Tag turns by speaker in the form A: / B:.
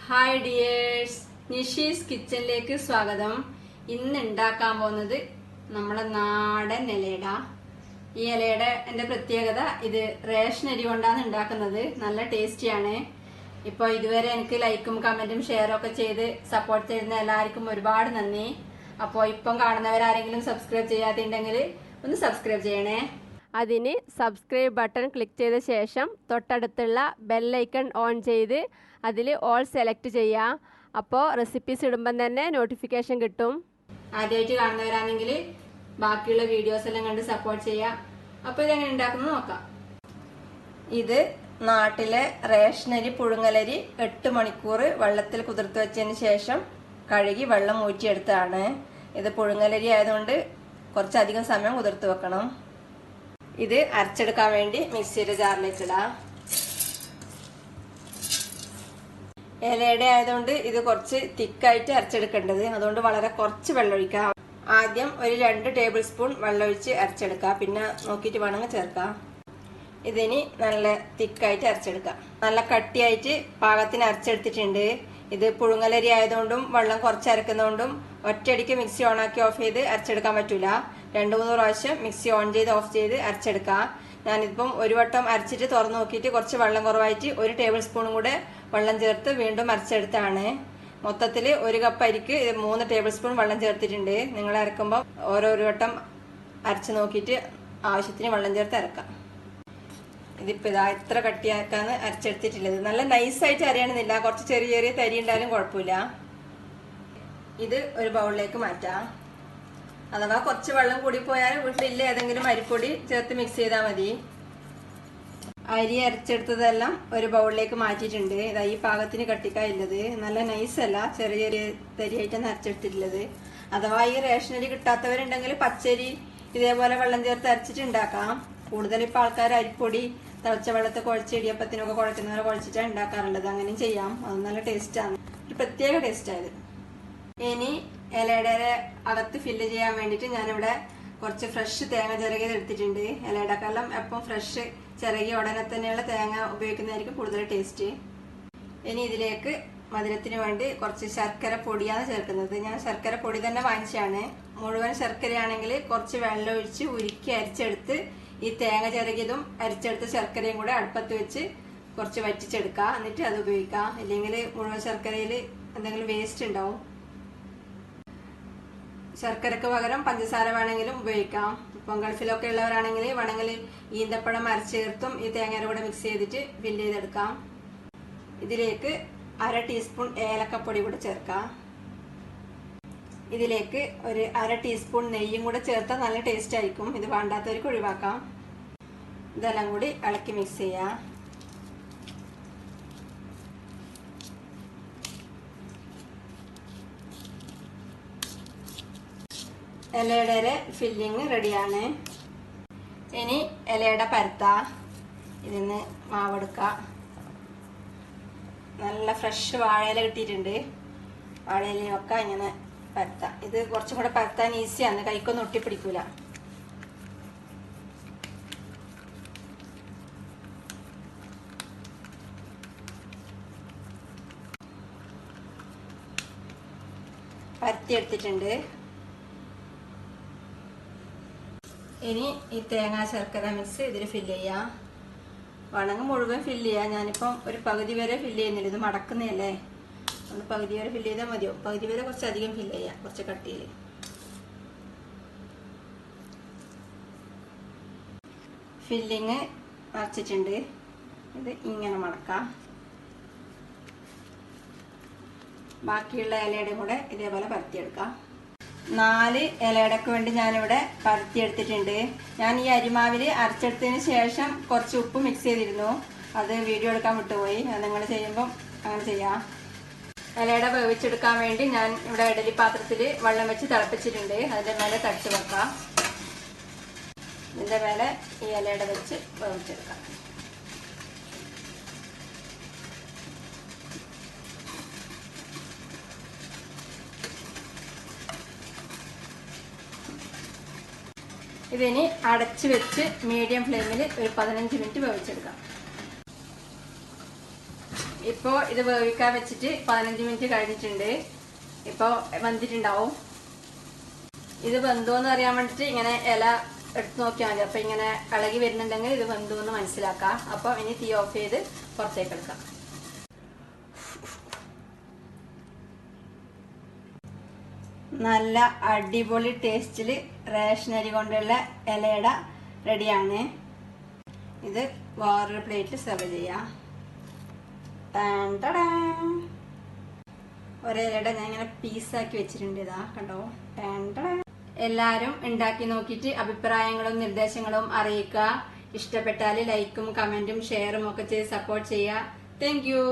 A: Hi dears, Nishi's കിച്ചണിലേക്ക് സ്വാഗതം. ഇന്ന് ഉണ്ടാക്കാൻ പോകുന്നത് നമ്മുടെ നാടൻ ഇലയട. ഈ ഇലയുടെ എൻ്റെ പ്രത്യേകത ഇത് റേഷൻ അരി കൊണ്ടാണ് ഉണ്ടാക്കുന്നത്. നല്ല ടേസ്റ്റിയാണ്. ഇപ്പോൾ ഇതുവരെ എനിക്ക് ലൈക്കും കമന്റും ഷെയറും ഒക്കെ ചെയ്ത് സപ്പോർട്ട് ചെയ്യുന്ന എല്ലാവർക്കും ഒരുപാട് നന്ദി. അപ്പോൾ ഇപ്പം കാണുന്നവരാരെങ്കിലും സബ്സ്ക്രൈബ് ചെയ്യാത്തുണ്ടെങ്കിൽ ഒന്ന് സബ്സ്ക്രൈബ് ചെയ്യണേ. അതിന് സബ്സ്ക്രൈബ് ബട്ടൺ ക്ലിക്ക് ചെയ്ത ശേഷം തൊട്ടടുത്തുള്ള ബെല്ലൈക്കൺ ഓൺ ചെയ്ത് അതിൽ ഓൾ സെലക്ട് ചെയ്യാം. അപ്പോൾ റെസിപ്പീസ് ഇടുമ്പം തന്നെ നോട്ടിഫിക്കേഷൻ കിട്ടും. ആദ്യമായിട്ട് കാണുന്നവരാണെങ്കിൽ ബാക്കിയുള്ള വീഡിയോസ് എല്ലാം കണ്ട് സപ്പോർട്ട് ചെയ്യാം. അപ്പോൾ ഇതെങ്ങനെ ഉണ്ടാക്കുന്നത് നോക്കാം. ഇത് നാട്ടിലെ റേഷനരി പുഴുങ്ങലരി 8 മണിക്കൂർ വെള്ളത്തിൽ കുതിർത്ത് വെച്ചതിന് ശേഷം കഴുകി വെള്ളം ഊറ്റിയെടുത്താണ്. ഇത് പുഴുങ്ങലരി ആയതുകൊണ്ട് കുറച്ചധികം സമയം കുതിർത്ത് വെക്കണം. ഇത് അരച്ചെടുക്കാൻ വേണ്ടി മിക്സിയുടെ ജാറിലേക്ക് ഇടാം. ഇലയുടെ ആയതുകൊണ്ട് ഇത് കുറച്ച് തിക്കായിട്ട് അരച്ചെടുക്കേണ്ടത്, അതുകൊണ്ട് വളരെ കുറച്ച് വെള്ളം ഒഴിക്കാം. ആദ്യം ഒരു 2 ടേബിൾ സ്പൂൺ വെള്ളം ഒഴിച്ച് അരച്ചെടുക്കാം, പിന്നെ നോക്കിയിട്ട് വേണമെങ്കിൽ ചേർക്കാം. ഇതിനി നല്ല തിക്കായിട്ട് അരച്ചെടുക്കാം. നല്ല കട്ടിയായിട്ട് പാകത്തിന് അരച്ചെടുത്തിട്ടുണ്ട്. ഇത് പുഴുങ്ങലരി ആയതുകൊണ്ടും വെള്ളം കുറച്ച് അരക്കുന്നതുകൊണ്ടും ഒറ്റയടിക്ക് മിക്സി ഓണാക്കി ഓഫ് ചെയ്ത് അരച്ചെടുക്കാൻ പറ്റൂല. 2-3 പ്രാവശ്യം മിക്സി ഓൺ ചെയ്ത് ഓഫ് ചെയ്ത് അരച്ചെടുക്കാം. ഞാനിപ്പം ഒരു വട്ടം അരച്ചിട്ട് തുറന്നു നോക്കിയിട്ട് കുറച്ച് വെള്ളം കുറവായിട്ട് 1 ടേബിൾ സ്പൂണും കൂടെ വെള്ളം ചേർത്ത് വീണ്ടും അരച്ചെടുത്താണ്. മൊത്തത്തിൽ 1 കപ്പ് അരിക്ക് 3 ടേബിൾ സ്പൂൺ വെള്ളം ചേർത്തിട്ടുണ്ട്. നിങ്ങൾ അരക്കുമ്പോൾ ഓരോരോ വട്ടം അരച്ച് നോക്കിയിട്ട് ആവശ്യത്തിന് വെള്ളം ചേർത്ത് അരക്കാം. ഇതിപ്പോൾ ഇതാ ഇത്ര കട്ടിയാക്കാന്ന് അരച്ചെടുത്തിട്ടുള്ളത്. നല്ല നൈസായിട്ട് അരയണമെന്നില്ല, കുറച്ച് ചെറിയ ചെറിയ തരി ഉണ്ടായാലും കുഴപ്പമില്ല. ഇത് ഒരു ബൗളിലേക്ക് മാറ്റാം. അഥവാ കുറച്ച് വെള്ളം കൂടി പോയാൽ വീട്ടിലില്ല ഏതെങ്കിലും അരിപ്പൊടി ചേർത്ത് മിക്സ് ചെയ്താൽ മതി. അരി അരച്ചെടുത്തതെല്ലാം ഒരു ബൗളിലേക്ക് മാറ്റിയിട്ടുണ്ട്. ഇതാ ഈ പാകത്തിന് കട്ടിക്കായുള്ളത്. നല്ല നൈസല്ല, ചെറിയ ചെറിയ തരിയായിട്ടാണ് അരച്ചെടുത്തിട്ടുള്ളത്. അഥവാ ഈ റേഷനരി കിട്ടാത്തവരുണ്ടെങ്കിൽ പച്ചരി ഇതേപോലെ വെള്ളം ചേർത്ത് അരച്ചിട്ട് ഉണ്ടാക്കാം. കൂടുതൽ ഇപ്പോൾ ആൾക്കാർ അരിപ്പൊടി തിളച്ച വെള്ളത്തെ കുഴച്ച് ഇടിയപ്പത്തിനൊക്കെ കുഴക്കുന്നവരെ കുഴച്ചിട്ടാണ് ഉണ്ടാക്കാറുള്ളത്. അങ്ങനെയും ചെയ്യാം, അത് നല്ല ടേസ്റ്റാണ്, ഒരു പ്രത്യേക ടേസ്റ്റായത്. ഇനി ഇലയുടെ അകത്ത് ഫില്ല് ചെയ്യാൻ വേണ്ടിയിട്ട് ഞാനിവിടെ കുറച്ച് ഫ്രഷ് തേങ്ങ ചിരകിയത് എടുത്തിട്ടുണ്ട്. ഇലയുടെക്കെല്ലാം എപ്പം ഫ്രഷ് ചിരകി ഉടനെ തന്നെയുള്ള തേങ്ങ ഉപയോഗിക്കുന്നതായിരിക്കും കൂടുതൽ ടേസ്റ്റ്. ഇനി ഇതിലേക്ക് മധുരത്തിന് വേണ്ടി കുറച്ച് ശർക്കര പൊടിയാണ് ചേർക്കുന്നത്. ഞാൻ ശർക്കര പൊടി തന്നെ വാങ്ങിച്ചാണ്. മുഴുവൻ ശർക്കരയാണെങ്കിൽ കുറച്ച് വെള്ളം ഒഴിച്ച് ഉരുക്കി അരിച്ചെടുത്ത് ഈ തേങ്ങ ചിരകിയതും അരിച്ചെടുത്ത ശർക്കരയും കൂടെ അടുപ്പത്ത് വെച്ച് കുറച്ച് വറ്റിച്ചെടുക്കുക. എന്നിട്ട് അത് ഉപയോഗിക്കാം. ഇല്ലെങ്കിൽ മുഴുവൻ ശർക്കരയിൽ എന്തെങ്കിലും വേസ്റ്റ് ഉണ്ടാവും. ശർക്കരക്ക് പകരം പഞ്ചസാര വേണമെങ്കിലും ഉപയോഗിക്കാം. ഇപ്പം ഗൾഫിലൊക്കെ ഉള്ളവരാണെങ്കിൽ വേണമെങ്കിൽ ഈന്തപ്പഴം അരച്ചേർത്തും ഈ തേങ്ങയുടെ കൂടെ മിക്സ് ചെയ്തിട്ട് ഫില്ല് ചെയ്തെടുക്കാം. ഇതിലേക്ക് 1/2 ടീസ്പൂൺ ഏലക്കപ്പൊടി കൂടെ ചേർക്കാം. ഇതിലേക്ക് ഒരു 1/2 ടീസ്പൂൺ നെയ്യും കൂടെ ചേർത്താൽ നല്ല ടേസ്റ്റ് ആയിരിക്കും. ഇത് വേണ്ടാത്തവർക്ക് ഒഴിവാക്കാം. ഇതെല്ലാം കൂടി ഇളക്കി മിക്സ് ചെയ്യാം. ഇലയുടെ ഫില്ലിങ് റെഡിയാണ്. ഇനി ഇലയുടെ പരത്ത ഇതിന്ന് മാവെടുക്കാം. നല്ല ഫ്രഷ് വാഴയില കിട്ടിയിട്ടുണ്ട്. വാഴയിലയൊക്കെ ഇങ്ങനെ പരത്താം. ഇത് കുറച്ചും കൂടെ പരത്താൻ ഈസിയാണ്, കൈക്കൊന്നും ഒട്ടിപ്പിടിക്കൂല. പരത്തിയെടുത്തിട്ടുണ്ട്. ഇനി ഈ തേങ്ങ ശർക്കര മിക്സ് ഇതിൽ ഫില്ല് ചെയ്യാം. വേണമെങ്കിൽ മുഴുവൻ ഫില്ല് ചെയ്യാം. ഞാനിപ്പം ഒരു പകുതി വരെ ഫില്ല് ചെയ്യുന്നില്ല, ഇത് മടക്കുന്നതല്ലേ, ഒന്ന് പകുതി വരെ ഫില്ല് ചെയ്താൽ മതിയോ. പകുതി വരെ കുറച്ചധികം ഫില്ല് ചെയ്യാം, കുറച്ച് കട്ടിയിൽ. ഫില്ലിങ് നിറച്ചിട്ടുണ്ട്. ഇത് ഇങ്ങനെ മടക്കാം. ബാക്കിയുള്ള ഇലയുടെ കൂടെ ഇതേപോലെ പരത്തിയെടുക്കാം. 4 ഇലയടക്ക് വേണ്ടി ഞാനിവിടെ പരത്തിയെടുത്തിട്ടുണ്ട്. ഞാൻ ഈ അരിമാവിൽ അരച്ചെടുത്തതിന് ശേഷം കുറച്ച് ഉപ്പ് മിക്സ് ചെയ്തിരുന്നു. അത് വീഡിയോ എടുക്കാൻ വിട്ടുപോയി. അത് നിങ്ങൾ ചെയ്യുമ്പം അങ്ങനെ ചെയ്യാം. ഇലയുടെ വേവിച്ചെടുക്കാൻ വേണ്ടി ഞാൻ ഇവിടെ ഇഡലി പാത്രത്തിൽ വെള്ളം വെച്ച് തിളപ്പിച്ചിട്ടുണ്ട്. അതിൻ്റെ മേലെ തട്ട് വെക്കാം. ഇതിൻ്റെ മേലെ ഈ ഇലയുടെ വെച്ച് വേവിച്ചെടുക്കാം. ഇതിനി അടച്ചു വെച്ച് മീഡിയം ഫ്ലെയിമിൽ ഒരു 15 മിനിറ്റ് വേവിച്ചെടുക്കാം. ഇപ്പോ ഇത് വേവിക്കാൻ വെച്ചിട്ട് 15 മിനിറ്റ് കഴിഞ്ഞിട്ടുണ്ട്. ഇപ്പൊ വെന്തിട്ടുണ്ടാവും. ഇത് വെന്തോന്ന് അറിയാൻ വേണ്ടിട്ട് ഇങ്ങനെ ഇല എടുത്ത് നോക്കിയാൽ മതി. അപ്പൊ ഇങ്ങനെ ഇളകി വരുന്നുണ്ടെങ്കിൽ ഇത് വെന്തു എന്ന് മനസ്സിലാക്കാം. അപ്പൊ ഇനി തീ ഓഫ് ചെയ്ത് പുറത്തേക്ക് എടുക്കാം. നല്ല അടിപൊളി ടേസ്റ്റില് റേഷൻ അരി കൊണ്ടുള്ള ഇലയട റെഡിയാണ്. ഇത് വേറൊരു പ്ലേറ്റിൽ സെർവ് ചെയ്യാം. ഒരിലയുടെ ഞാൻ ഇങ്ങനെ പീസാക്കി വെച്ചിട്ടുണ്ട്. ഇതാ കണ്ടോ. എല്ലാരും ഉണ്ടാക്കി നോക്കിയിട്ട് അഭിപ്രായങ്ങളും നിർദ്ദേശങ്ങളും അറിയിക്കുക. ഇഷ്ടപ്പെട്ടാൽ ലൈക്കും കമന്റും ഷെയറും ഒക്കെ ചെയ്ത് സപ്പോർട്ട് ചെയ്യുക. Thank you.